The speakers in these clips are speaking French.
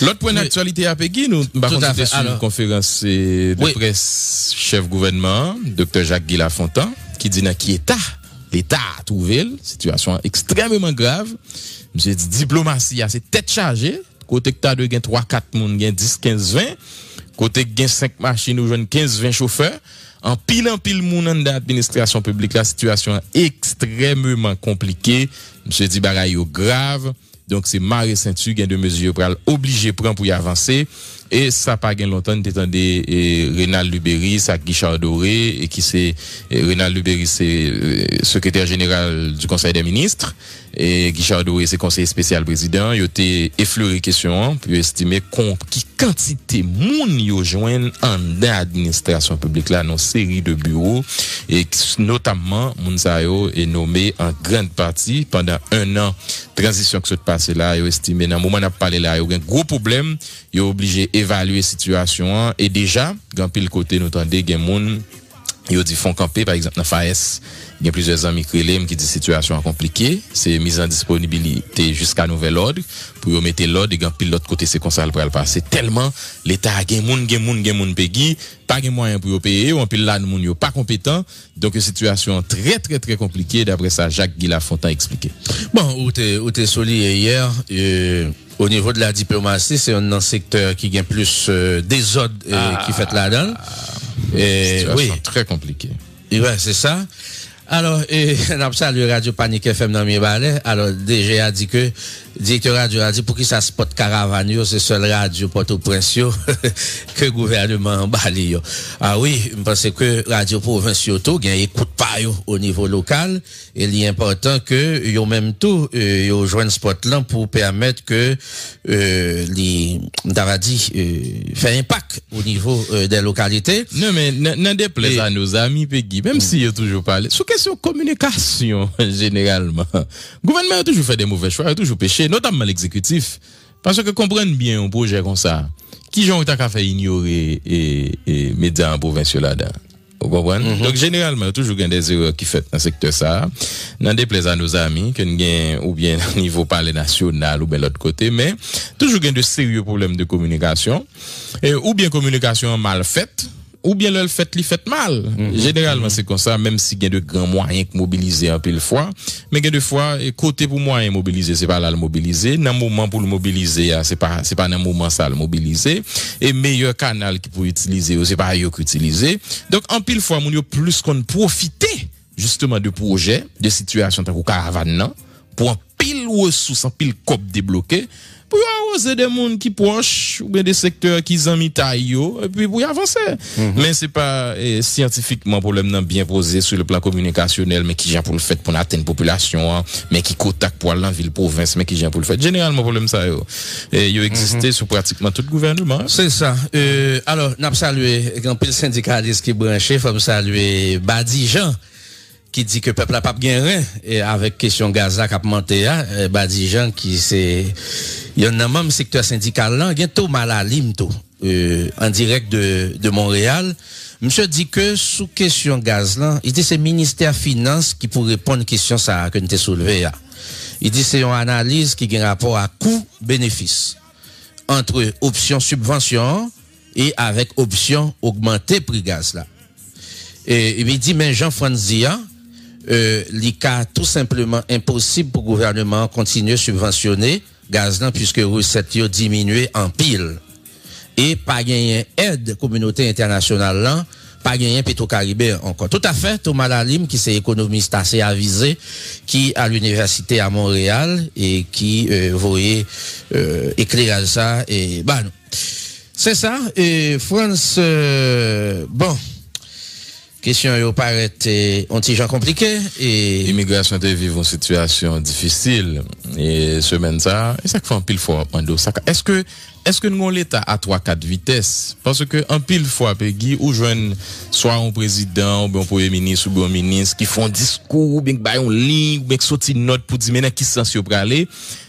L'autre point d'actualité à Peggy, nous avons sur une conférence de presse chef gouvernement, Dr. Jacques-Guy Lafontaine, qui dit dans qui l'État a trouvé situation extrêmement grave. Monsieur dit diplomatie, c'est tête chargée. Côté que t'as de 3-4 moun, 10, 15, 20. Côté que 5 machines ou 15, 20 chauffeurs. En pile moun d'administration publique, la situation est extrêmement compliquée. Monsieur dit bagaille grave. Donc c'est Marie Saint-Tu qui a de mesures pour obligé prendre pour y avancer. Et ça pas gain longtemps t'entendez Rénal Lubéry, ça Guichard Doré et qui c'est Rénal Lubéry c'est secrétaire général du Conseil des ministres et Guichard Doré c'est conseiller spécial président, il était effleuré question pour estimer qui quantité moun yo joine en administration publique là dans série de bureaux et notamment moun sa yo est nommé en grande partie pendant un an transition que se passe là, yo estimé dans moment n'a parlé là, il y a un gros problème, yo obligé évaluer situation et déjà grand pile côté nous tendez gen moun yo dit font camper par exemple dans FAES il y a plusieurs amis qui dit situation compliquée c'est mise en disponibilité jusqu'à nouvel ordre pour yo mettre l'ordre et grand pile l'autre côté c'est comme ça pour le passer tellement l'état gen moun pegui pas gen moyen pour yo payer ou en pile là moun yo pas compétent donc une situation très très très compliquée d'après ça Jacques-Guy Lafontaine expliqué. Bon ou t'es solidaire hier au niveau de la diplomatie, c'est un secteur qui gagne plus désordre qui fait là-dedans. Oui, très compliqué. Ouais, c'est ça. Alors, on a salué Radio Panique FM dans mes balais. Alors, DG a dit que, directeur radio a dit pour qui ça spot caravane, c'est seul radio Port-au-Prince que gouvernement balé. Ah oui, je pense que radio provinciaux tout, gagne écoute pas au niveau local. Et il est important que, yo même tout, yo joignent spot là pour permettre que, on dit, faire impact au niveau des localités. Non, mais, n'en déplaise à nos amis, Peggy, même si yo toujours parlé. Sur communication, généralement. Le gouvernement a toujours fait des mauvais choix, a toujours péché, notamment l'exécutif. Parce que comprendre bien un projet comme ça, qui j'en ai fait ignorer et médias en provinciaux là-dedans. Vous comprenez? Donc, généralement, il y a toujours des erreurs qui fait dans ce secteur ça. N'en déplaise à nos amis, que nous ou bien au niveau palais national ou bien l'autre côté, mais toujours de sérieux problèmes de communication, ou bien communication mal faite, ou bien le fait mal. Généralement, c'est comme ça, même si il y a de grands moyens que mobiliser un peu le fois, mais il y a des fois, côté pour moyen mobiliser, c'est pas là le mobiliser, dans le moment pour le mobiliser, c'est pas dans le moment ça le mobiliser, et meilleur canal qui pour utiliser, c'est pas eux qui utiliser. Donc, en pile fois, mon yo plus qu'on profiter, justement, de projets, de situations tant que caravane, non, pour un pile ressources, un pile cop débloqué, pour arroser des mondes qui proches ou bien des secteurs qui en mitaille et puis pour y avancer. Mais c'est pas scientifiquement problème bien posé sur le plan communicationnel mais qui j'ai pour le fait pour atteindre population mais qui contact pour la ville province mais qui j'ai pour le fait. Généralement problème ça yo existé sur pratiquement tout le gouvernement. C'est ça. Alors n'a salué grand pile syndicaliste qui branché, faut saluer Badijan qui dit que peuple a pas gagné et avec question Gaza qui a monté Badijan qui c'est il y a un même secteur syndical là, il y a Thomas Lalim en direct de Montréal. Monsieur dit que sous question gaz là, il dit c'est ministère finance qui pour répondre question ça que nous t'ai soulevé là. Il dit c'est une analyse qui a rapport à coût bénéfice entre option subvention et avec option augmenter prix gaz là. Et il dit mais Jean-François Zia l'ICA tout simplement impossible pour le gouvernement continuer à subventionner gaz là puisque recettes yo diminué en pile et pas gagner aide communauté internationale là pas gagner Petro-Caribéen encore. Tout à fait, Thomas Lalim qui c'est économiste assez avisé qui à l'université à Montréal et qui voyait éclairer ça et bah non. C'est ça et France bon question yo paraît un petit genre compliqué et immigration te vivre une situation difficile et semaine ça et ça fait un pile fois ça est-ce que nous avons l'état à 3-4 vitesses parce que un pile fois Peggy ou joindre soit un président ou bien un premier ministre ou bien un ministre qui font discours ou bien qui baillent une ligne ou bien qui sortent une note pour dire maintenant qui sens yo pour aller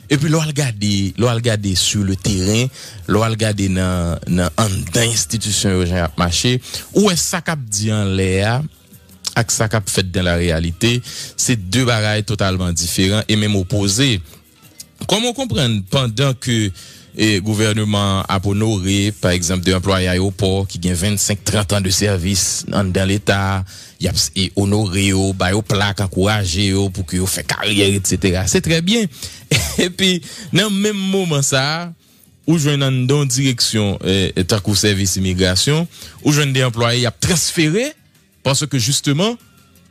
et puis l'on regarder sur le terrain l'on regarder dans institution yo marché où est ça cap dit en l'air avec ça cap fait dans la réalité c'est deux bagailles totalement différents et même opposés. Comment comprendre pendant que et gouvernement a honoré par exemple des employés aéroport qui gagnent 25-30 ans de service dans l'état, y a honoré au ba yo plaque encourager pour que yo fait carrière etc. C'est très bien. Et puis dans le même moment ça ou joindre dans direction tant qu'au service immigration ou joindre des employés a transféré parce que justement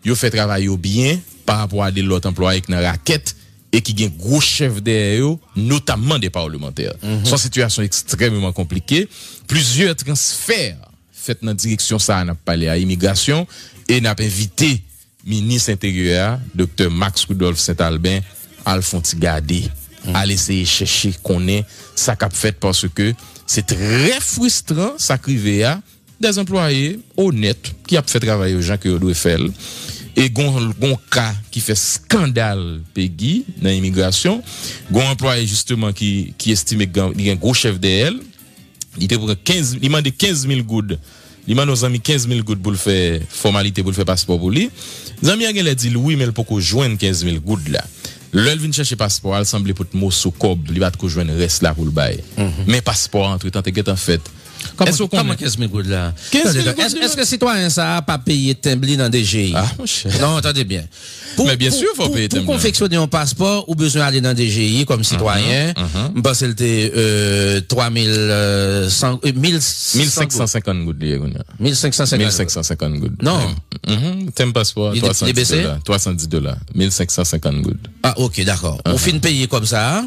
yo fait travail bien par rapport à des autres employés qui dans raquette et qui gagne gros chef derrière eux, notamment des parlementaires. C'est une situation extrêmement compliquée. Plusieurs transferts faits dans la direction ça, on a parlé à immigration et n'a invité ministre intérieur, Dr. Max Rudolph Saint-Albin, Alphonse Gade, à essayer chercher qu'on est ça qu'a fait parce que c'est très frustrant ça crivé à des employés honnêtes qui a fait travailler aux gens que doivent faire. Et gon cas qui fait scandale Peggy dans l'immigration, gon employé justement qui estime qu'il y a un gros chef d'elle, il demande 15 000 goudes. Il demande aux amis 15 000 goudes pour le faire formalité pour le faire passeport pour lui. Les amis a dit oui mais il peut pas joindre 15 000 goudes là. L'elle vient chercher passeport, elle semble pour mot sous cob, il va te joindre reste là pour le bail. Mais passeport entre-temps t'es en fait. Comment 15 000 goudes là? Est-ce que citoyen ça a pas payé Tembli dans DGI? Ah, mon cher. Non, attendez bien. Mais bien sûr, faut payer Tembli. Pour confectionner un passeport, ou besoin d'aller dans DGI comme citoyen, je pense que c'était 1550 goudes. 1550 goudes. Non. T'aimes passeport, $310. 1550 goudes. Ah, ok, d'accord. On finit de payer comme ça.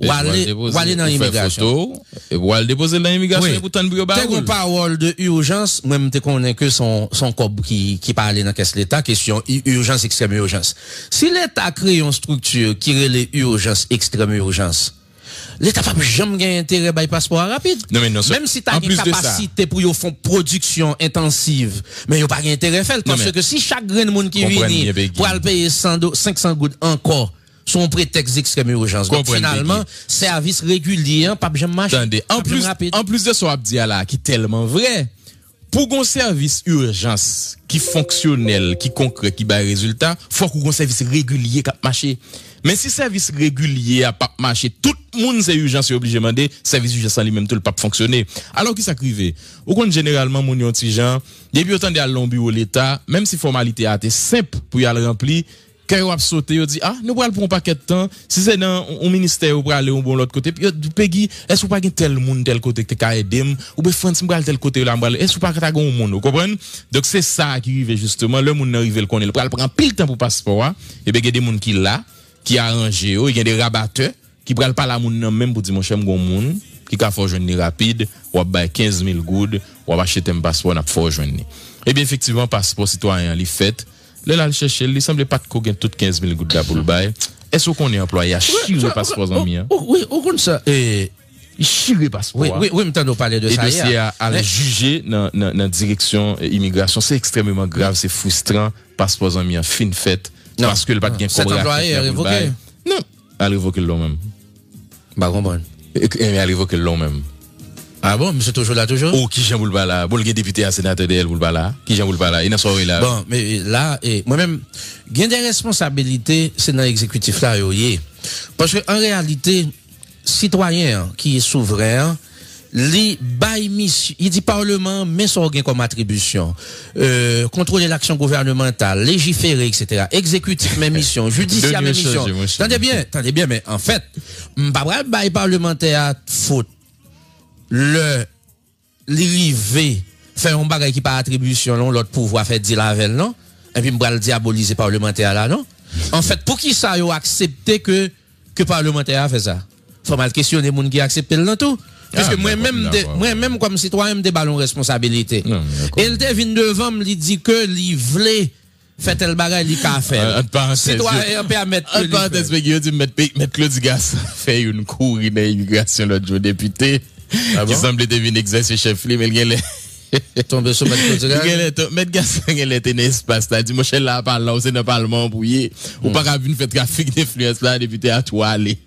Ou aller dans l'immigration. Ou aller déposer dans l'immigration pour t'en brûler. T'as une parole de urgence, même te connais que son cob qui parle dans caisse l'État, question urgence, extrême urgence. Si l'État crée une structure qui relève urgence, extrême urgence, l'État pas jamais gagner intérêt by passeport rapide. Non, mais non, même si t'as une capacité pour y faire production intensive, mais y a pas intérêt faire parce que si chaque grain de monde qui vient pour aller payer 500 gouttes encore, son prétexte d'extrême urgence. Donc finalement, service régulier, pas jamais marché. Attendez, en plus de ce qu'on dit là, qui est tellement vrai, pour qu'on service urgence qui fonctionnel, qui concret, qui bat résultat, faut qu'on service régulier qui marché. Mais si service régulier a pas marché, tout le monde c'est urgence est obligé de demander service urgence en lui-même tout le pas fonctionner. Alors qui ça crivé? Ou qu'on généralement mon yon ti gens, depuis autant de aller bureau l'État, même si formalité a été simple pour y aller remplir, quand on a sauté, on dit, ah, nous allons prendre un paquet de temps. Si c'est dans un ministère, on va aller au bon l'autre côté. Puis, Peggy, est-ce que vous pas tel monde tel côté que tu as aidé? Ou bien, France, vous tel côté là, est-ce que vous pas un monde? Vous comprenez? Donc, c'est ça qui arrive justement. Le monde arrive, le connaît. Il prend pile temps pour passeport. Et bien, il y a des gens qui là, qui arrangent, il y a des rabatteurs, qui prennent pas la monde même pour dire, mon cher, mon monde, qui a fait joindre rapide, ou va 15 000 goudes, ou va acheter un passeport, n'a pas joindre. Et bien, effectivement, passeport citoyen, il fait. Là, le chercher, il semble pas qu'on gagne toutes 15 000 gouttes pour le bail. Est-ce qu'on est employé à chirer passeport en mien? Oui, au compte ça. Il chirer passeport. Oui, m'entendons parler de ça. Et dossier à le juger dans direction immigration, c'est extrêmement grave, c'est frustrant. Passeport en mien, fin fête. Parce que le pas de gain cet employé est révoqué? Non, à révoquer l'homme même. Bah, comprendre. Et à révoquer l'homme même. Ah bon, monsieur toujours là, toujours? Oh, qui Jean Boulbala? Bon, le député à sénateur de Boulbala. Qui Jean Boulbala? Il n'a pas là. Bon, mais là, moi-même, il y a des responsabilités, c'est dans l'exécutif là, parce que, en réalité, citoyen qui est souverain, il dit Parlement, mais ça gain comme attribution, contrôler l'action gouvernementale, légiférer, etc. Exécutif, mes missions, judiciaire, mes missions. Attendez bien, mais en fait, pas bail parlementaire faute. L'arrivée fait un bagage qui par attribution non l'autre pouvoir fait dire la veille non et puis m'bral diaboliser parlementaire là non en fait pour qui ça yo accepter que parlementaire a fait ça faut mal questionner moun qui accepter le tout parce que moi-même comme citoyen me ballon responsabilité et il devine devant me dit que li vle fait tel bagage li ka faire citoyen permettre mettre Claude Gas fait une cour d'immigration l'autre jour député qui semble deviner exercer chef li mais il tomber sur mettre Gas il était un espace là dit mon cher là parle là c'est dans parlement bouillé ou pas venir faire trafic d'influence là député à toi aller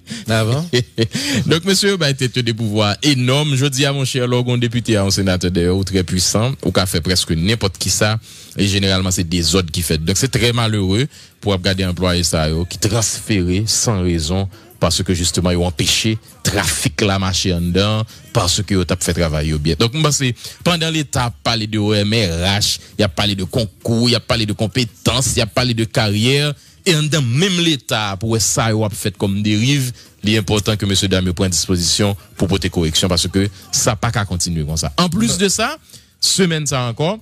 donc monsieur bah était des pouvoirs énormes je dis à mon cher logon député un sénateur d'ailleurs très puissant ou qu'a fait presque n'importe qui ça et généralement c'est des ordres qui fait donc c'est très malheureux pour regarder employé ça qui transféré sans raison parce que justement ils ont empêché trafic la marché en dedans parce que ils ont fait travail bien. Donc moi c'est pendant l'état parler de OMRH, il y a parlé de concours, il y a parlé de compétences, il y a parlé de carrière et en dedans même l'état pour ça il a fait comme dérive, il est important que monsieur Damio prenne disposition pour porter correction parce que ça pas qu'à continuer comme ça. En plus de ça, semaine ça encore,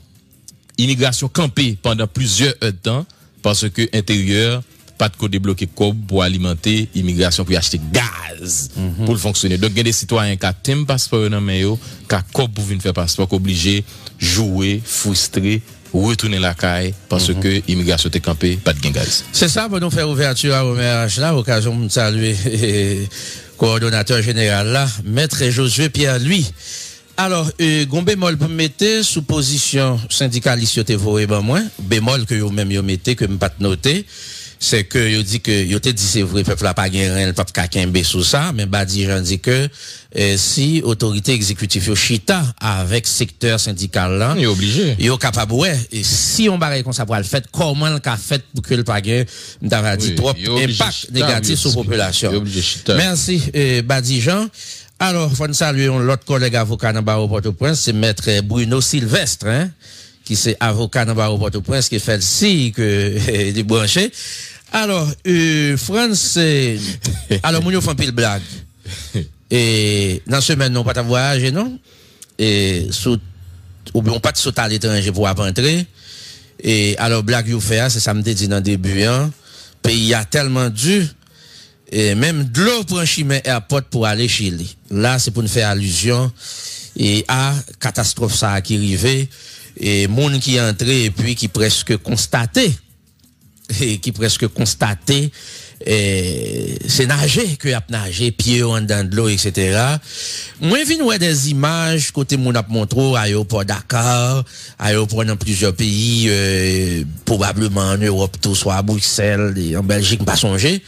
immigration campée pendant plusieurs heures de temps parce que intérieur pas de code débloqué pour alimenter immigration pour acheter gaz pour le fonctionner. Donc il y a des citoyens qui ont passeport dans main yo, qui pour venir faire passeport obligé jouer, frustré, retourner la caille parce que immigration est campée, pas de gaz. C'est ça pour nous faire ouverture à OMRH là, occasion de saluer coordonnateur général là, maître Josué Pierre-Louis. Alors, gon bémol pour mettre sous position syndicaliste yo te voye ben moins, bémol que yo même yo mettez que m'pas noter, c'est que yo dit que yo te dit c'est vrai peuple a pas gen rien, le peuple ka kembe sous ça, mais Badi Jean dit que si autorité exécutive yo chita avec secteur syndical là, il est obligé. Yo capable ouais, et si on baray comme ça pour le fait, comment le ka fait pour que le pas gen m'ta dit trop impact négatif sur population. Merci Badi Jean. Alors, faut saluer l'autre collègue avocat dans barreau Port-au-Prince, c'est maître Bruno Sylvestre, hein, qui c'est avocat dans barreau Port-au-Prince, qui fait le si que des branchés. Alors, France, alors, moun yo font pile blague. Et, dans ce semaine, non, pas ta voyage, non? Et, ou bien, pas de sauter à l'étranger pour rentrer. Et, alors, blague you fait, c'est ça me dit dans le début, hein. Pays a tellement dû, et même de l'eau pour un chemin airport pour aller chez lui. Là, c'est pour nous faire allusion et à catastrophe ça qui arrivait et monde qui est entré et puis qui presque constaté c'est nager que a nager pied en dedans de l'eau etc. Moi vinn ouais des images côté mon a montré aéroport Dakar, aéroport dans plusieurs pays probablement en Europe tout soit à Bruxelles et en Belgique pas songer.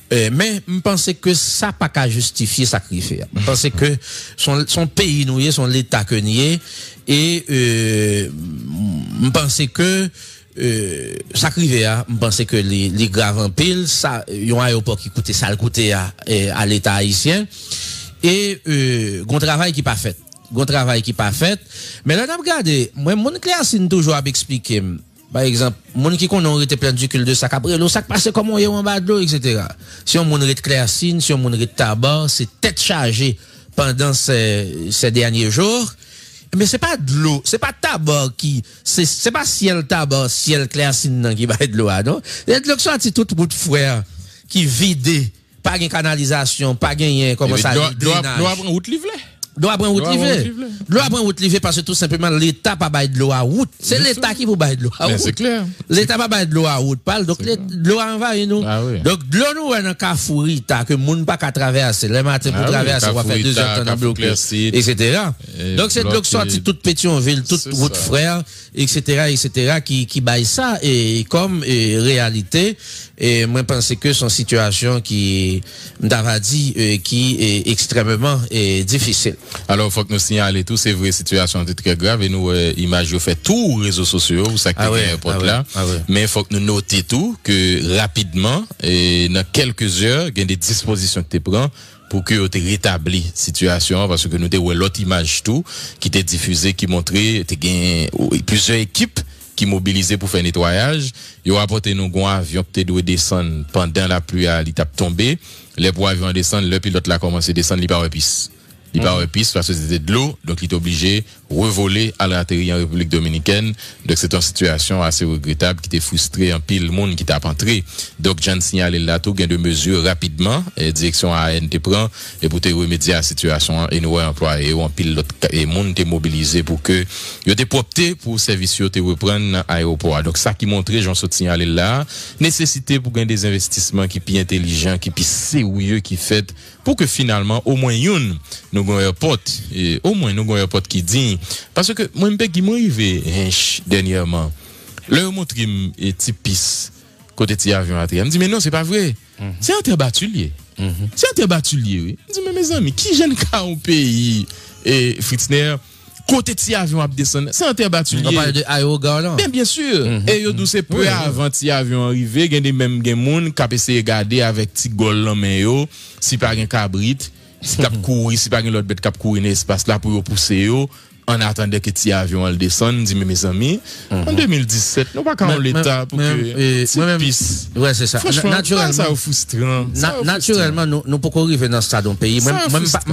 Mais je pense que ça pas qu'à justifier sacrifier. Je pense que son pays noué, son l'état que nié et je pense que sacrifier je pense que les graves en pile ça un aéroport qui coûtait ça le coûtait à l'état haïtien et gon travail qui pas fait. Mais là on regarde moi mon Cléacine toujours a expliqué. Par exemple, moun qui connaît été plein du cul de sac après le sac passe comme on est en bas de l'eau etc. Si on moun ret Cléacine, si on moun ret tabac, c'est tête chargée pendant ces derniers jours. Mais c'est pas de l'eau, c'est pas tabac qui c'est pas ciel tabac, ciel Cléacine qui va être de l'eau non. C'est de l'eau qui sorti tout bout de frère qui vidé, pas de canalisation, pas gagné comment ça doit prendre route livrée. Doit prendre route livrée parce que tout simplement l'état pas bail de l'eau à route. C'est l'état qui vous bail de l'eau à route. C'est clair. L'état pas bail de l'eau à route parle donc l'eau envahit nous. Donc de l'eau nous dans Carrefouri ta que moun pas qu'à traverser les matins pour traverser on va faire 2 heures dans bloqué etc. Donc c'est de l'eau sorti toute Pétionville, toute route frère etc. qui bail ça et comme réalité et moi pense que son situation qui m'avait dit qui est extrêmement difficile. Alors, faut que nous signalions tout, c'est vrai, situation est très grave, et nous, image, fait tout réseaux sociaux, ça qui est là. Mais faut que nous notions tout, que rapidement, et dans quelques heures, il y a des dispositions que tu prends pour que tu rétablis la situation, parce que nous avons l'autre image tout, qui était diffusée, qui montrait, plusieurs équipes qui mobilisaient pour faire nettoyage. Ils ont apporté nos grands avions qui doivent descendre pendant la pluie à l'étape tombée. Les avions descendent, le pilote l'a commencé à descendre, il part en piste. Il part en piste parce que c'était de l'eau, donc il est obligé de revoler à l'atterrir en République Dominicaine. Donc c'est une situation assez regrettable qui était frustré en pile monde qui t'a entré. Donc j'en signale là tout gain de mesures rapidement, direction AN te prend et pour te remédier à la situation et nous employés en pile l'autre et monde te mobilisé pour que yo te propté pour service yo te reprendre à l'aéroport. Donc ça qui montrait j'en saute signaler là, nécessité pour gagner des investissements qui plus intelligents, qui plus sérieux qui fait pour que finalement au moins nous avons un aéroport et au moins nous avons un aéroport qui dit parce que moi me qui m'arrivé dernièrement le montre et tipis côté ti avion à me dit mais non c'est pas vrai c'est un terre batulier c'est un terre batulier oui me dit mais mes amis qui jeune cas au pays et Fritzner côté ti avion a descendre, c'est un terre battu. On parle de aérogare là. Bien sûr. Et yo dou c'est peu avant ti avion arrivé, gen des même gen moun k'ap essayer regarder avec ti gol là men yo, si pas gen cabrit, si k'ap courir, si pas gen l'autre bête k'ap courir dans l'espace là pour yo pousser yo. En attendant que ti avion elle descende, dit mes amis, en 2017, nous pas quand l'état pour que pisse. Ouais, c'est ça. Naturellement, ça frustrant. Naturellement, nous pas arriver dans ce stade d'un pays. Même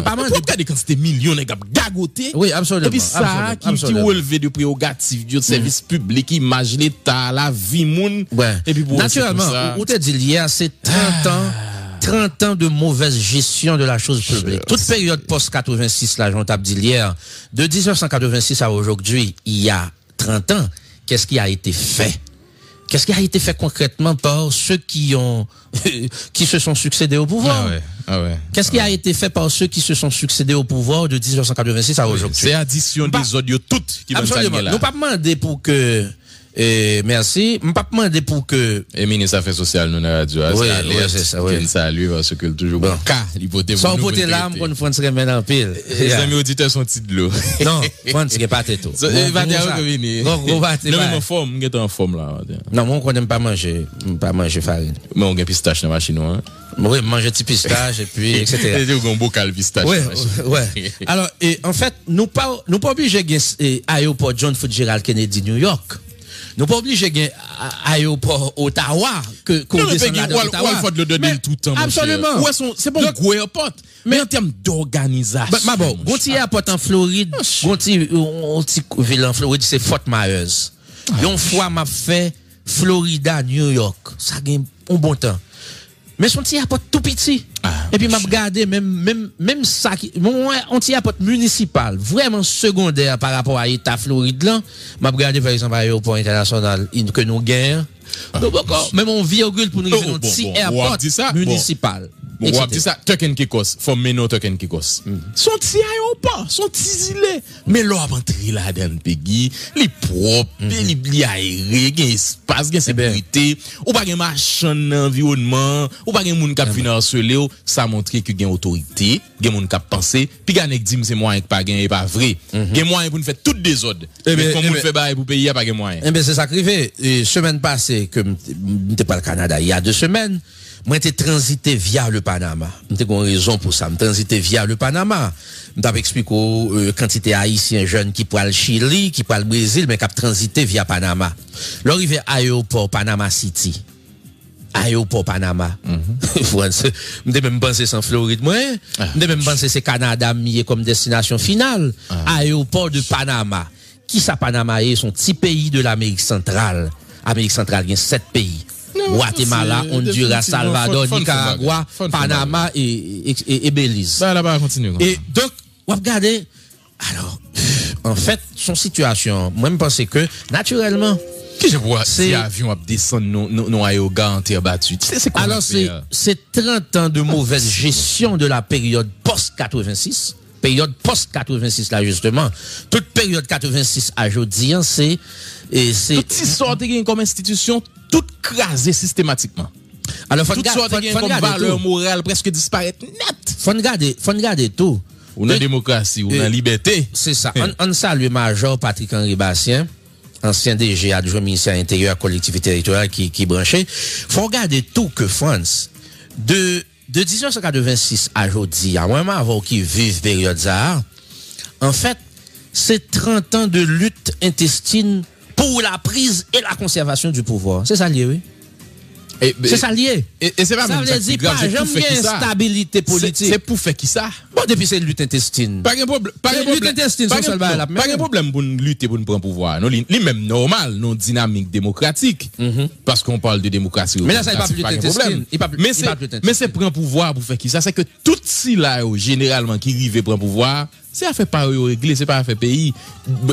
pas mal. Regarder quand c'était millions de gagoté. Oui, absolument. Et puis ça qui relevé de prérogatives du service public, image l'état, la vie moun. Ouais. Et puis naturellement, on te dit hier, c'est 30 ans de mauvaise gestion de la chose publique. Toute période post-86, là, j'en tape dit hier, de 1986 à aujourd'hui, il y a 30 ans, qu'est-ce qui a été fait? Qu'est-ce qui a été fait concrètement par ceux qui se sont succédés au pouvoir? Qu'est-ce qui a été fait par ceux qui se sont succédés au pouvoir de 1986 à aujourd'hui? C'est addition des audios toutes qui vont absolument. Nous pas demander pour que merci. Je ne pas demander pour que. Et ministre Affaires sociales, nous, la radio, oui, c'est ça, oui. Salut, parce que toujours bon cas, l'hypothèse. Sans voter là, pour nous France remettre en pile. Les amis auditeurs sont petits de l'eau. Non, France, c'est pas tout. Il va dire que venir. Non, mais en forme, il est en forme là. Non, moi, on n'aime pas manger farine. Mais on a pistache dans la machine, hein. Oui, manger petit pistache et puis, etc. Et un bocal pistache. Ouais. Alors, en fait, nous pas obligés de aéroport John Fitzgerald Kennedy, New York. Nous pas obligés de aéroport Ottawa qu'on descend là d'Ottawa. Il faut le donner tout le temps. Absolument. C'est bon gros airport. Mais en termes d'organisation. Mais bon, gonti airport en Floride, gonti ville en Floride, c'est Fort Myers. Une fois m'a fait Florida, New York. Ça gagne un bon temps. Mais son petit airport tout petit. Et puis m'a regardé même ça qui on petit airport municipal vraiment secondaire par rapport à l'État Floride là, m'a regardé par exemple l'aéroport international que nous gagnons. Donc même on virgule pour nous faire un petit airport municipal. Bon, on dit ça, Turken Kikos, faut mener Turken Kikos. Son petit aéroport, son petit îlet. Mais là, entrer là dans le pays, les propres, les aérés, il y a espace, il y a sécurité, ou pas de machin dans l'environnement, ou pas de monde qui a financé, ça montre qu'il y a une autorité, il y a monde qui a pensé, puis il y a dit c'est moyen que pas gain pas vrai. Il y a moyen pour nous faire toutes des ordres. Mais comme on fait bail pour payer, il n'y a pas de moyen. Eh bien, c'est ça qui arrive. Semaine passée, que n'était pas le Canada, il y a 2 semaines, moi, j'ai transité via le Panama. J'ai une raison pour ça. J'ai transité via le Panama. J'ai expliqué quantité haïtiens jeunes qui parlent Chili, qui parlent Brésil, mais qui ont transité via Panama. L'arrivée à l'aéroport Panama City. Aéroport Panama. France. J'ai même pensé c'est en Floride, moi. J'ai même pensé c'est Canada mis comme destination finale. Aéroport de Panama. Qui ça Panama est? Son petit pays de l'Amérique centrale. Amérique centrale, il y a 7 pays. Guatemala, Honduras, Salvador, Nicaragua, Panama et Belize. Et donc, on va regarder. Alors, en fait, son situation, moi, je pense que, naturellement, que je vois, si avion a descendu nos aérogares en terre battue. Alors, c'est 30 ans de mauvaise gestion de la période post-86. Période post-86, là, justement. Toute période 86 à aujourd'hui, c'est. Toutes sortes comme institution, toutes crasées systématiquement. Alors, toutes sortes comme valeur morale presque disparaître net. Faut regarder tout. Ou la démocratie, ou la liberté. C'est ça. On salue Major Patrick-Henri Bastien, ancien DG adjoint ministère intérieur collectivité territoriale qui branchait. Faut regarder tout que France, de 1986 à aujourd'hui, à moins avant qui vivent période ça, en fait, c'est 30 ans de lutte intestine pour la prise et la conservation du pouvoir. C'est ça lié, oui. C'est ça lié. Et c'est pas ça veut dire pas jamais stabilité politique. C'est pour faire qui ça? Bon, depuis c'est lutte intestine. Pas de problème. Lutte intestine, pas de problème pour lutter pour nous prendre pouvoir. Non, li même normal, non dynamique démocratique. Parce qu'on parle de démocratie. Mais là, ça n'est pas lutte intestine. Mais c'est prendre pouvoir pour faire qui ça? C'est que tout si là, généralement, qui arrive prendre pouvoir, c'est à faire pas régler, c'est pas à faire pays.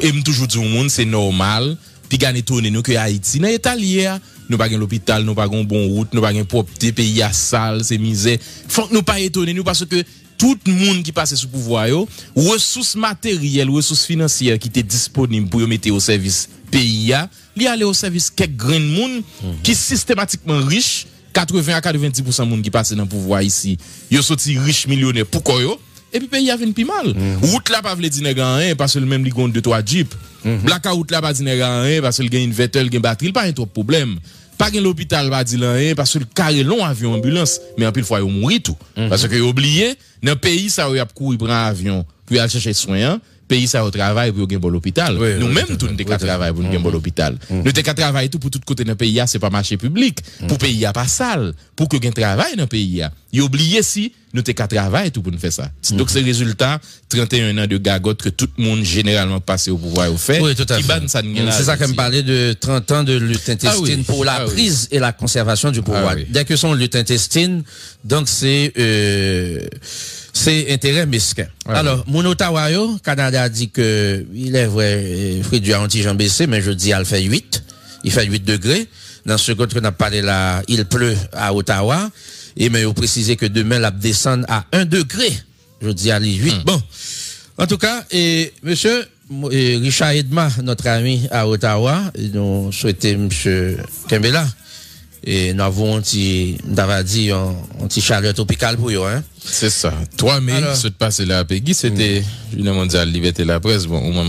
Et toujours dire au monde, c'est normal. Puis gagner tourner nous que Haïti dans état lié, nous pas l'hôpital, nous pas bon route, nous pas propreté, pays à sale, c'est misère. Faut que nous pas étonner nous parce que tout le monde qui passe sous pouvoir yo, ressources matérielles, ressources financières qui étaient disponibles pour mettre au service pays a, li aller au service quelques grands monde qui systématiquement riches, 80 à 90% monde qui passe dans le pouvoir ici. Yo sorti riche millionnaire pourquoi yo? et puis pays a venu plus mal. Route là pas veut dire rien parce que le même li gon 2-3 jeep. Blackout là pas dire rien parce que le gagne inverteur, le gagne batterie, pas un trop problème. Pas gagne l'hôpital pas dire rien parce que le carré long avion ambulance, mais en pile fois il mourir tout. Parce que oublié, dans pays ça y a courir prendre avion pour aller chercher soins. Pays ça au travail pour gagner bon l'hôpital. Nous même tout nous qu'à travail pour gagner bon l'hôpital. Nous qu'à travailler tout pour tout côté dans pays c'est pas marché public. Pour pays pas sale, pour que gagne travail dans pays il oublié si nous qu'à travailler tout pour nous faire ça. Donc c'est résultat 31 ans de gagotte que tout le monde généralement passé au pouvoir au fait. Oui, tout à fait. C'est ça que me parlait de 30 ans de lutte intestine pour la prise et la conservation du pouvoir. Dès que son lutte intestine, donc c'est intérêt mesquin. Alors, mon Ottawa, Canada dit que il est vrai, Frédéric a un petit jambe baissé, mais je dis, il fait 8. Il fait 8 degrés. Dans ce côté qu'on a parlé là, il pleut à Ottawa. Et mais il précisé que demain, la descend à 1 degré. Je dis à 8. Bon. En tout cas, monsieur, Richard Edma, notre ami à Ottawa, nous souhaitons monsieur Kembela. Et nous avons un petit chaleur tropicale pour eux, hein. C'est ça. 3 mai, ce de passer là à Peggy, c'était une mondiale liberté de la presse. Bon, au moins,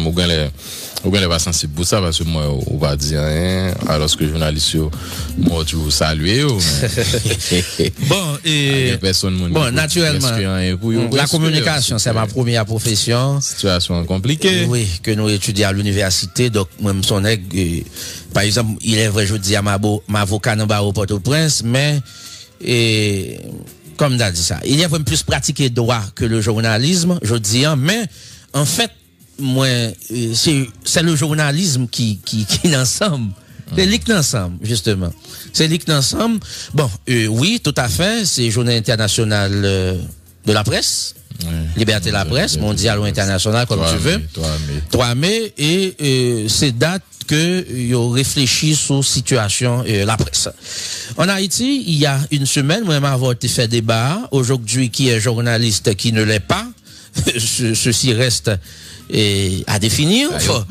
on n'est pas sensible pour ça, parce que moi, on va dire rien, alors que journaliste, moi, tu vous saluer, bon, naturellement, la communication, c'est ma première profession. Situation compliquée. Oui, que nous étudions à l'université, donc, même son par exemple, il est vrai, je dis à ma avocat dans au Port-au-Prince, mais, comme on a dit ça, il y a vraiment plus pratiqué droit que le journalisme, je dis, mais, en fait, moi, c'est le journalisme qui l'ensemble. C'est l'ensemble, justement. C'est l'ensemble. Bon, oui, tout à fait, c'est Journée internationale de la presse. Liberté de la presse, mondiale ou internationale, comme tu veux. 3 mai. Et c'est date que yo réfléchit sur situation la presse. En Haïti, il y a une semaine, moi m'avons fait débat. Aujourd'hui, qui est journaliste, qui ne l'est pas, ceci reste à définir.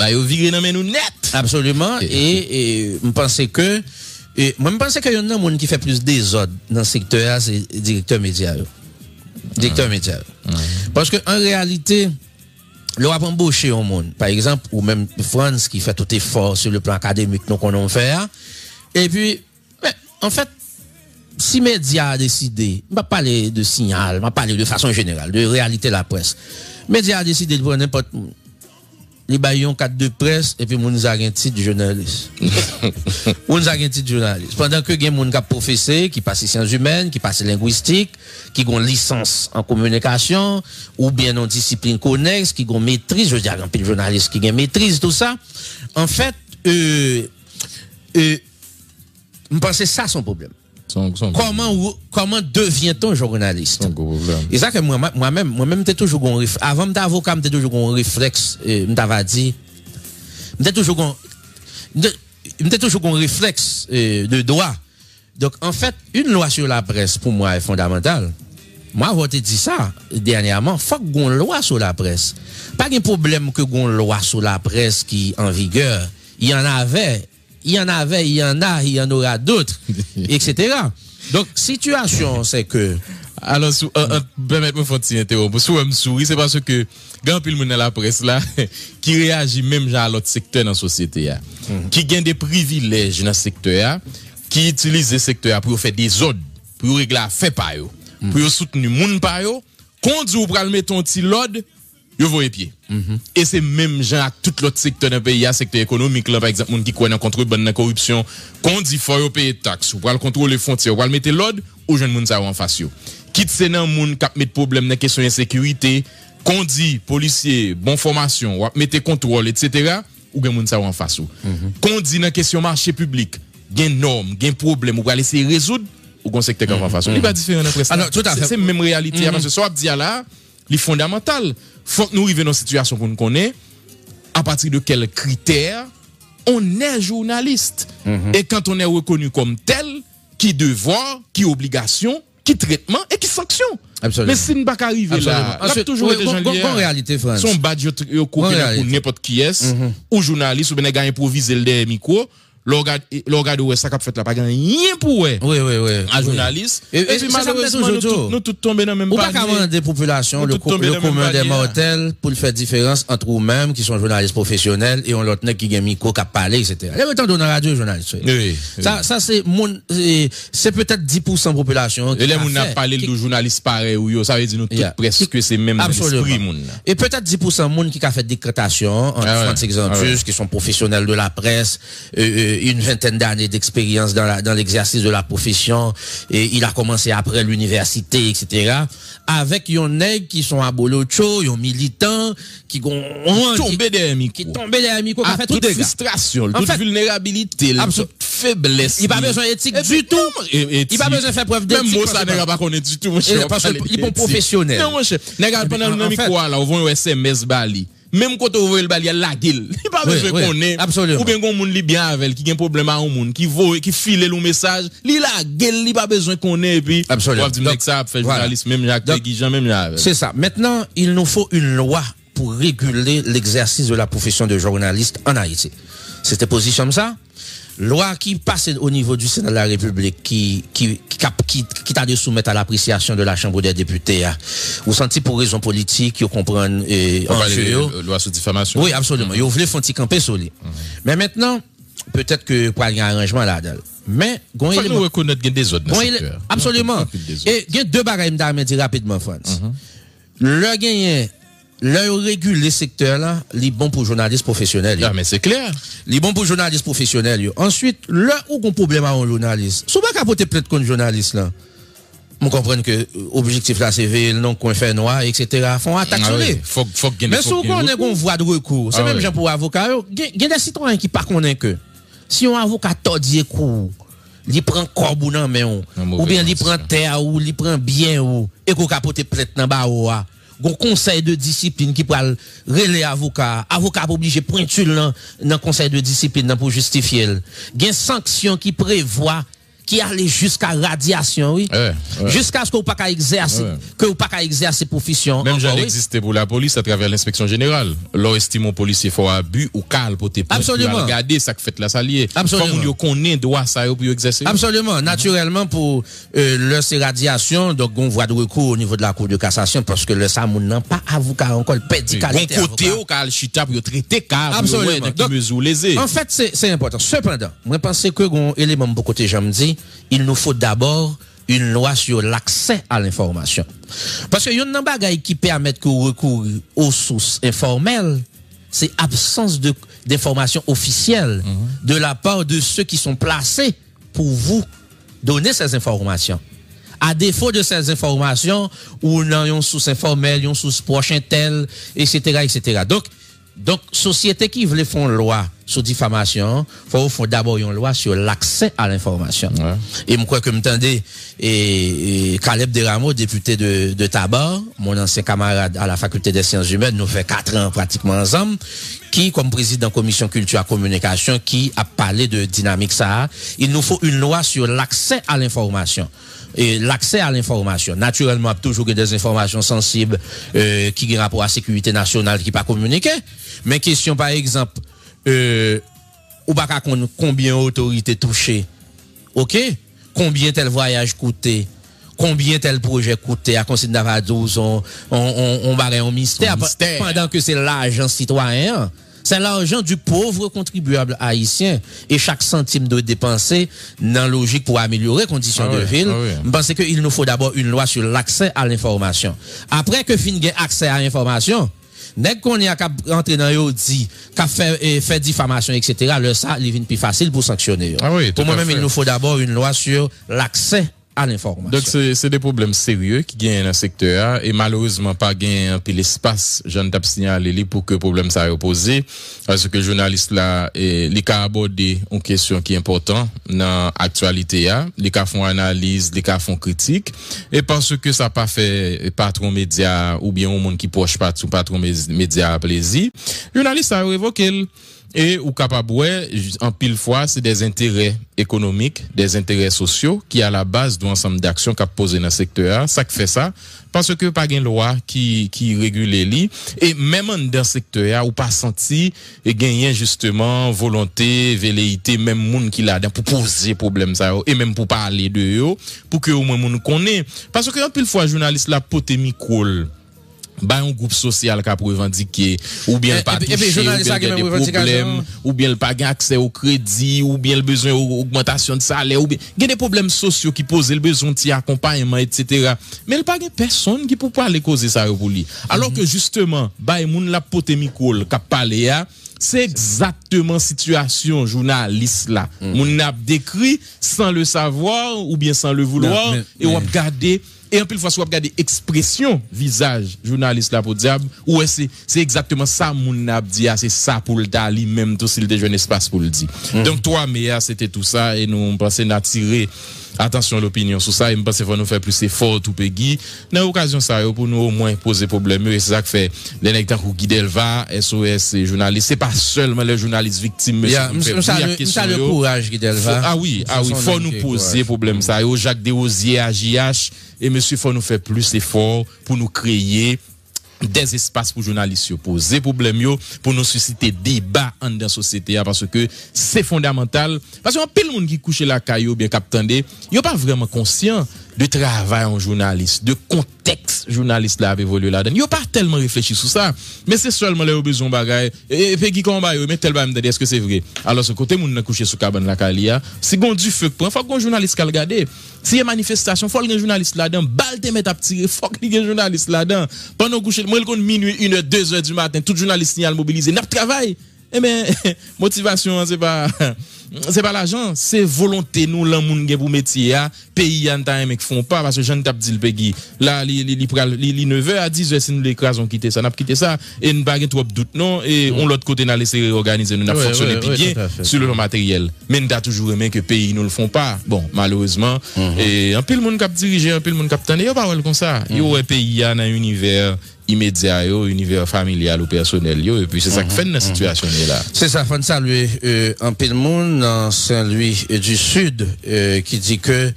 Yo viré dans nous net. Absolument. Et je pense que moi je pense qu'il y a un monde qui fait plus désordre dans ce secteur, c'est directeur média. Directeur média. Parce que en réalité, le va embaucher au monde. Par exemple, ou même France qui fait tout effort sur le plan académique nous qu'on fait. Et puis, en fait, si média a décidé, on va parler de signal, on va parler de façon générale, de réalité de la presse. Média a décidé de prendre n'importe les baillons 4 de presse et puis moun a un titre de journaliste. Moun a un titre de journaliste. Pendant que gen moun qui professeur, qui passe sciences humaines, qui passe linguistique, qui ont licence en communication ou bien en discipline connexe, qui ont maîtrise, je veux dire un peu de journaliste qui ont maîtrise tout ça. En fait, je pense que ça son problème. Comment devient-on journaliste? Et ça que moi-même, t'es toujours un réflexe. Avant d'être avocat, t'es toujours un réflexe, m't'avais dit. T'es toujours un réflexe, de droit. Donc, en fait, une loi sur la presse, pour moi, est fondamentale. Moi, je te dit ça, dernièrement, faut qu'on ait une loi sur la presse. Pas de problème que qu'on ait une loi sur la presse qui est en vigueur. Il y en avait, il y en aura d'autres, etc. Donc, situation, c'est que... Alors, permettez-moi de faire interrompre. Si vous souris, c'est parce que, quand il y a la presse là, qui réagit même à l'autre secteur dans la société, qui gagne des privilèges dans le secteur, qui utilise le secteur pour faire des ordres, pour régler la fait par eux, pour soutenir les gens par eux, quand vous prenez mettre ton petit l'ordre, vous voyez pied. Et c'est même genre à tout l'autre secteur d'un pays, secteur économique, là, par exemple, qui croit dans le contrôle de la corruption, qu'on dit faut payer taxes, ou pour le contrôler les frontières, ou pour mettre l'ordre, ou jeune moun ça en face yo. Quitte c'est nan moun qui met problème dans question insécurité, qu'on dit policier, bon formation, ou mettre contrôle, etc., ou gen moun ça en face yo. Qu'on dit dans question marché public, gen norme, gen problème, ou pour essayer résoudre, ou qu'on secteur en face yo. Il pas différent dans presse. Alors tout à fait. C'est même réalité, parce que soit dit là, les fondamental. Faut que nous arrivions dans une situation pour nous connaître à partir de quels critères on est journaliste. Et quand on est reconnu comme tel, qui devoir, qui obligation, qui traitement et qui sanction. Absolument. Mais si nous ne pas arriver là, là toujours des gens liés. En réalité, France. Son badge au coupé pour n'importe qui est, ou journaliste, ou bien gars improvisé le micro, l'orgade ouais ça qu'a fait là pas rien pour ouais. Oui. Un journaliste. Et puis malheureusement nous tous tombés dans même panier. Ou pas des populations le commun des mortels pour faire différence entre vous-même qui sont journalistes professionnels et on l'autre qui gagne micro qui parler etc. Les temps dans la radio journaliste. Oui. Ça c'est peut-être 10% de population. Et les gens n'a parlé de journalistes pareil ou ça veut dire nous tous presque c'est même l'esprit moun. Et peut-être 10% de monde qui a fait décrétation entre Francis Xantus qui sont professionnels de la presse une vingtaine d'années d'expérience dans l'exercice de la profession et il a commencé après l'université etc. avec yon nèg qui sont à Bolocho, yon militants qui tombé derrière micro qui fait toute frustration, toute vulnérabilité, toute faiblesse. Il pas besoin d'éthique du tout. Il pas besoin de faire preuve d'éthique. Même moi ça n'est pas connaît du tout mon cher. Parce qu'il est professionnel. Non mon cher. Nèg pendant le micro là, on voit SMS bali. Même quand on voit le bal, il y a la gueule. Il pas besoin qu'on ait. Absolument. Ou bien qu'on moun li bien avec, qui a un problème à un moun, qui file le message, li la gueule, il pas besoin qu'on ait, et puis. Absolument. On va dire que ça fait journaliste, même Jacques Guijan, même là. C'est ça. Maintenant, il nous faut une loi pour réguler l'exercice de la profession de journaliste en Haïti. C'était position comme ça. Loi qui passe au niveau du Sénat de la République, qui t'a de soumettre à l'appréciation de la Chambre des députés. Vous sentez pour raison politique, vous comprenez, loi sur diffamation. Oui, absolument. Vous voulez faire camper sur lui. Mais maintenant, peut-être que pour y a un arrangement là-dedans. Mais, il faut nous reconnaître qu'il y a des autres dans le secteur. Absolument. Et il y a deux bagages d'armes dire rapidement, France. Le gagnant, le régule les secteurs là, les bons pour journalistes professionnels. Ah, mais c'est clair. Les bons pour journalistes professionnels. Ensuite, là où on problème à un journaliste, souvent qu'à porter plainte contre journaliste là. On comprend que l'objectif là c'est veiller le nom qu'on fait noir, etc. Font attaque sur lui. Faut mais si on connaît qu'on voit de recours, c'est même gens pour avocat, il y a des citoyens qui pas connaissent que si un avocat tordie coup, il prend corbeau dans main ou bien il prend terre ou il prend bien ou et qu'on capote plainte dans bas un conseil de discipline qui pourra relayer avocat obligé pointure dans conseil de discipline pour justifier. Il y a une sanction qui prévoit qui allait jusqu'à radiation, oui. Jusqu'à ce qu'on pas qu'à exercer, que ou pas qu'à exercer profession. Même j'en existé pour la police à travers l'inspection générale. L'on estime au policier faut abus ou cal pour te regarder ça que fait la salier. Absolument. Comme on connaît droit ça pour exercer. Absolument. Naturellement pour leur radiation, donc on voit de recours au niveau de la cour de cassation parce que le Samoun n'a pas avocat encore le pédicalité. Bon côté au cal chita pour traiter cas. Absolument. Donc mesure lésée. En fait c'est important. Cependant, moi pense que un élément beaucoup côté j'aime dit il nous faut d'abord une loi sur l'accès à l'information. Parce que y a un bagay qui permet que recours aux sources informelles, c'est absence d'informations officielles de la part de ceux qui sont placés pour vous donner ces informations. À défaut de ces informations, ou non, une source informelle, une source proche intel, etc., etc. Donc, société qui veut faire une loi sur diffamation, faut d'abord une loi sur l'accès à l'information. Et je crois que m'entendez, Caleb Deramo, député de Tabar, mon ancien camarade à la faculté des sciences humaines, nous fait 4 ans pratiquement ensemble, qui, comme président de la commission culture et communication, qui a parlé de dynamique ça, il nous faut une loi sur l'accès à l'information. Et l'accès à l'information, naturellement, toujours des informations sensibles qui ont rapport à la sécurité nationale qui pas communiquer. Mais question par exemple, ou pas combien d'autorités touchées, ok? Combien tel voyage coûtait? Combien tel projet coûtait à considérer à 12 on barrait un mystère pendant que c'est l'argent citoyen. C'est l'argent du pauvre contribuable haïtien et chaque centime doit dépenser dans logique pour améliorer les conditions de ville. Je pense qu'il nous faut d'abord une loi sur l'accès à l'information. Après que fin gain accès à l'information, dès qu'on y a entrer dans yo dit qu'a fait diffamation etc. le ça il vient plus facile pour sanctionner. Pour moi-même il nous faut d'abord une loi sur l'accès à l'information. Donc c'est des problèmes sérieux qui gagnent dans le secteur et malheureusement pas gagné un peu l'espace j'en tape signaler pour que problème ça posé parce que le journaliste là les cas aborder une question qui est importante dans l'actualité les cas font analyse les cas font critique et parce que ça pas fait patron média ou bien un monde qui proche patron média à plaisir journaliste a évoqué et ou capable en pile fois c'est des intérêts économiques, des intérêts sociaux qui à la base d'un ensemble d'actions qu'a posé dans le secteur. Ça qui fait ça parce que pas une loi qui régule les et même dans le secteur ou pas senti et gagner justement volonté, velléité même monde qui là pour poser problème ça et même pour parler de eux pour que au moins monde connaît parce que en pile fois journaliste la poté micro un groupe social qui a revendiqué ou bien pas touché ou bien des problèmes ou bien pas accès au crédit ou bien le besoin d'augmentation de salaire ou bien il y a des problèmes sociaux qui posent le besoin de accompagnement etc. mais il pas personne qui peut parler causer ça pour lui alors que justement moun la poté micro qui parler c'est exactement situation journaliste là moun a décrit sans le savoir ou bien sans le vouloir et on regarder et en plus fois soit regarder expression visage journaliste là pour diable ouais c'est exactement ça moun a dit c'est ça pour le dali même tout s'il déjà un espace pour le dire donc toi mais c'était tout ça et nous penser d'attirer attention à l'opinion sur ça et me pense qu'il faut nous faire plus effort tout Peggy dans occasion ça pour nous au moins poser problème et c'est ça que fait les nèg tant Guidel va SOS journaliste c'est pas seulement les journalistes victimes monsieur ça le courage Guidel va ah oui faut nous poser problème ça et Jacques Desrosiers AJH et monsieur faut nous faire plus effort pour nous créer des espaces pour journalistes poser problème pour nous susciter débat en dans société parce que c'est fondamental parce que pile monde qui couche la caillou bien captandé yo pas vraiment conscient de travail en journaliste de contexte journaliste là évolué là-dedans yo pas tellement réfléchi sur ça mais c'est seulement les besoin bagaille et Peggy combat mais tel va me dire est-ce que c'est vrai alors ce côté monde couché sous cabane la calia si gon du feu prend faut qu'on journaliste qui regarder si y a manifestation faut le journaliste là-dedans balle te mettre à tirer faut qu'il y ait journaliste là-dedans pendant coucher moi le minuit 1h 2h du matin tout journaliste signal mobilisé n'a travail eh ben motivation c'est pas l'argent c'est volonté nous l'an moun gen pour métier a pays en temps mec font pas parce que j'en t'a dit le Peggy là li 9h à 10h si nous l'écrason quitter ça n'a quitté ça et nous pas trop doute non et on l'autre côté n'a laisser réorganiser nous n'a fonctionné bien sur le matériel mais nous t'a toujours aimé que pays nous le font pas bon malheureusement et un pile monde qui diriger un pile monde qui tande yo pas comme ça yo un pays a dans univers immédiat univers familial ou personnel et puis c'est ça qui fait dans situation là c'est ça faut saluer un pile monde dans Saint-Louis du Sud qui dit que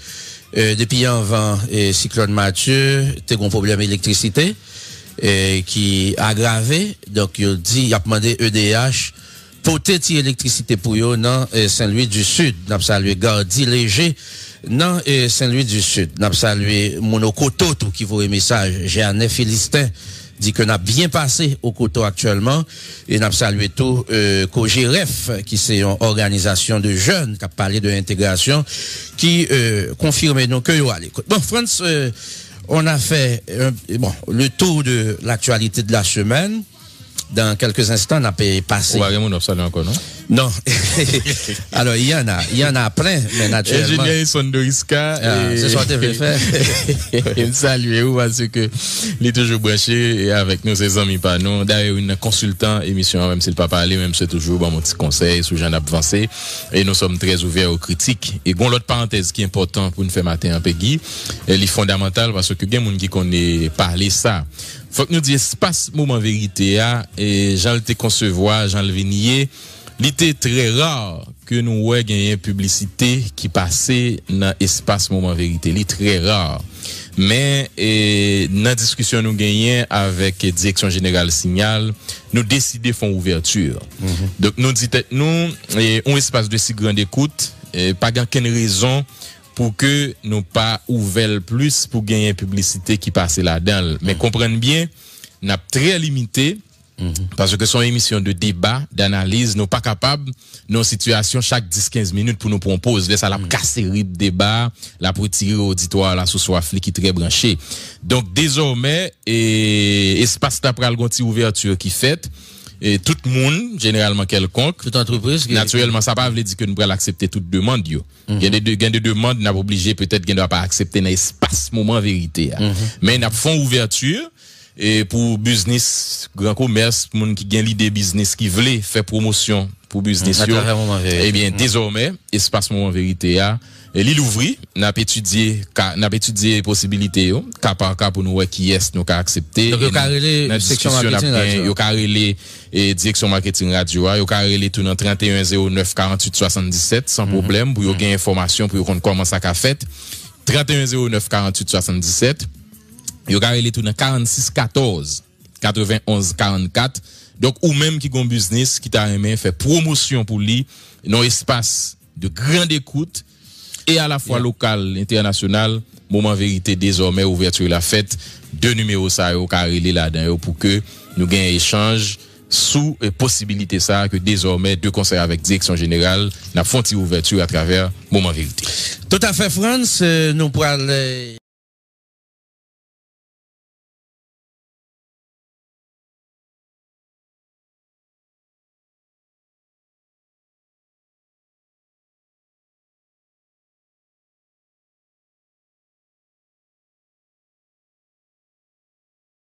depuis avant cyclone Mathieu t'es un problème d'électricité qui aggravé donc il dit il a demandé EDH pour tirer électricité pour eux dans Saint-Louis du Sud n'a salué Gardi Léger dans Saint-Louis du Sud n'a salué Monokoto qui voit un message Jeanne Philistin dit que n'a bien passé au Coteau actuellement et n'a salué tout Cogeref qui c'est une organisation de jeunes qui a parlé de l'intégration qui confirme nous que yo à l'écoute. Bon France on a fait le tour de l'actualité de la semaine. Dans quelques instants, on a passé. On va remonter ça encore, non? Non. Alors, il y en a plein, mais naturellement. Ingénieur Sondoriska. C'est ce que tu faire. Et saluer parce que il est toujours branché et avec nous, ses amis par nous. D'ailleurs, une consultant émission, même s'il pas parlé, même c'est toujours bon, mon petit conseil sur Jean avancé. Et nous sommes très ouverts aux critiques. Et bon, l'autre parenthèse qui est important pour nous faire matin en Peggy, elle est fondamentale parce que il y a des gens qui connaissent parler ça. Faut que nous disions espace moment vérité et Jean le concevoir Jean le Vignier il était très rare que nous voyons une publicité qui passait dans espace moment vérité il est très rare mais dans la discussion nous gagnons avec direction générale Signal nous décider font ouverture donc nous dit nous un espace de si grande écoute pas aucune raison pour que nous pas ouvert plus pour gagner publicité qui passe là-dedans. Mais comprenez bien, n'a très limité parce que son émission de débat, d'analyse, nous pas capable nos situations chaque 10-15 minutes pour nous proposer laisse la casserie de débat, la pour tirer auditoire là sous soif qui très branché. Donc désormais espace d'après gonti ouverture qui fait et tout le monde généralement quelconque toute entreprise naturellement ça pas veut dire que nous pourrons accepter toute demande yo il y a des demandes n'a pas obligé peut-être qu'on doit pas accepter dans espace moment vérité mais n'a font ouverture et pour business, grand commerce, pour moun qui gagne l'idée business, qui voulait faire promotion pour business, eh bien, désormais, espace moment vérité, l'île ouvri, n'a étudié possibilités, cas par cas pour nous, qui est, nous, qu'à accepter. Donc, il section marketing radio. Et direction marketing radio, il y a tout dans 31 09 48 77, sans problème, pour y avoir information, pour qu'on commence à faire. 31 09 48 77. Il y a tout dans 46 14 91 44. Donc, ou même qui ont business, qui t'a aimé, fait promotion pour lui, dans espace de grande écoute, et à la fois local, international, moment vérité, désormais, ouverture la fête, 2 numéros ça, au carré là-dedans, pour que nous gagnions échange sous possibilité ça, que désormais, 2 conseils avec direction générale, n'a font ouverture à travers moment vérité. Tout à fait, France, nous pourrons